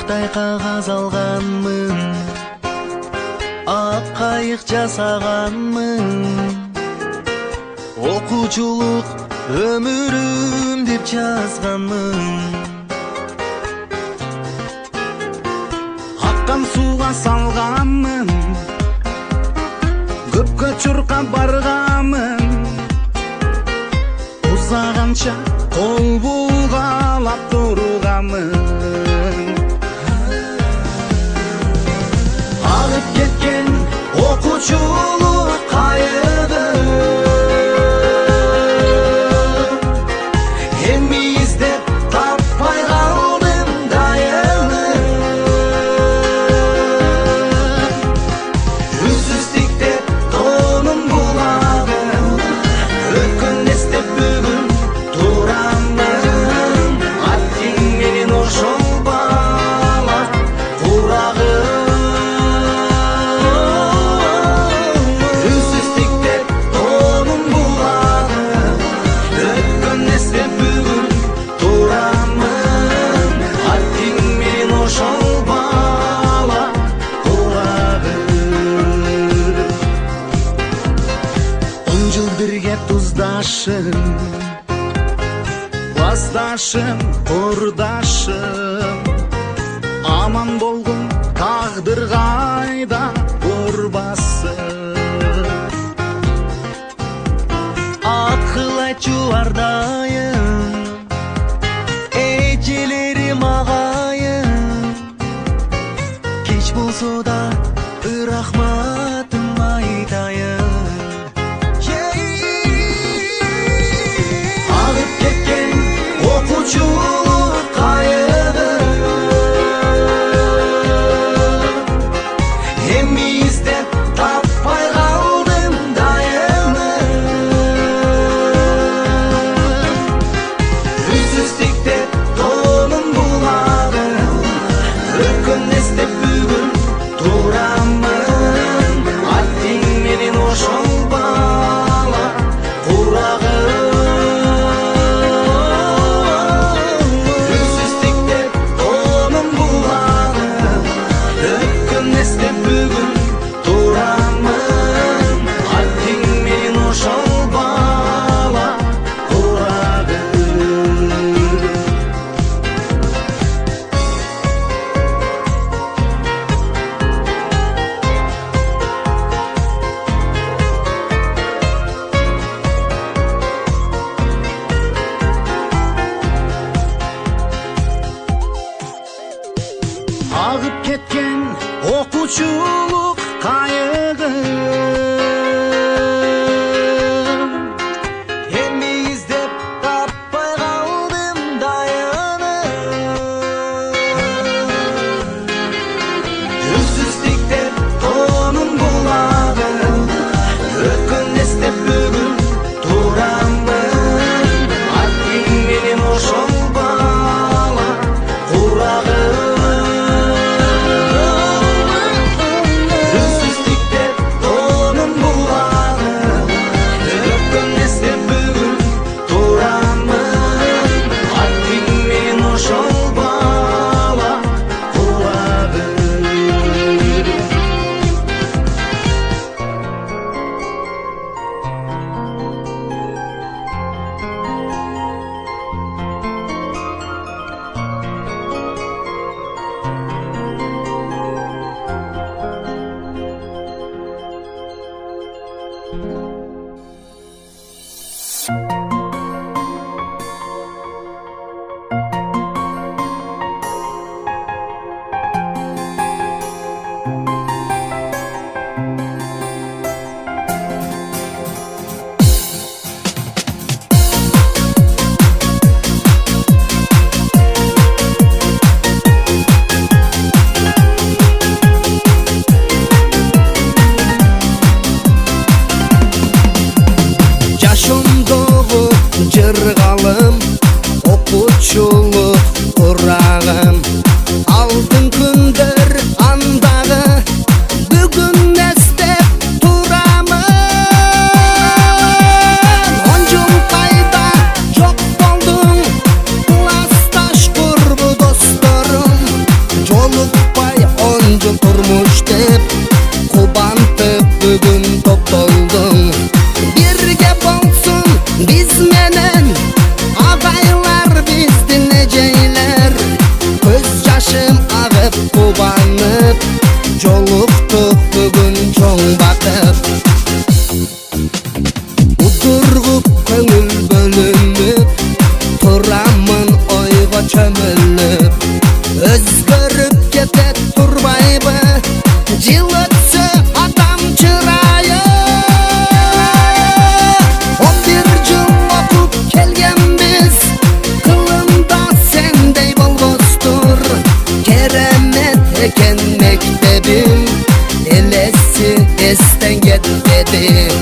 Актай кагаз алганмын, ак кайык жасаганмын. Окуучулук өмүрүм деп жазганмын. Аккан сууга салганмын, көпкө чуркап барганмын. Узаганча кол булгалап турганмын. Алып кеткен окуучулук кайыгы, эми издеп таппай калдым дайыны. Үнсүздүктеп тоонун булагы, өткөн эстеп бүгүн турамын. Аттиң менен ошол бала курагы. Үнсүздүктеп тоонун булагы, өткөн эстеп бүгүн турамын. Аттиң менен ошол бала курагы. 10 жыл бирге туздашым, классташым, курдашым. Аман болгун тагдыр кайда урбасын. Акыл айтчу ардайым, эжелерим агайым. Кеч болсо да рахматым айтайын. Алып кеткен окуучулук кайыгы, эми издеп таппай калдым дайыны. Үнсүздүктеп тоонун булагы, өткөн эстеп бүгүн турамын. Аттиң менен ошол бала курагы. Үнсүздүктеп тоонун булагы, өткөн эстеп бүгүн турамын. Аттиң менен ошол бала курагы. Агып кеткен окуучулук кайыгы, эми издеп таппай калдым дайыны. Үнсүздүктеп тоонун булагы, өткөн эстеп бүгүн турамын. Аттиң менен ошол бала курагы. çömülüp özgörüp ketet turbayby jıl ötse adam çırayı 11 jıl okup kelgen biz kılımda sendey bolbostur keremet eken mektebim elesi esten ketmedi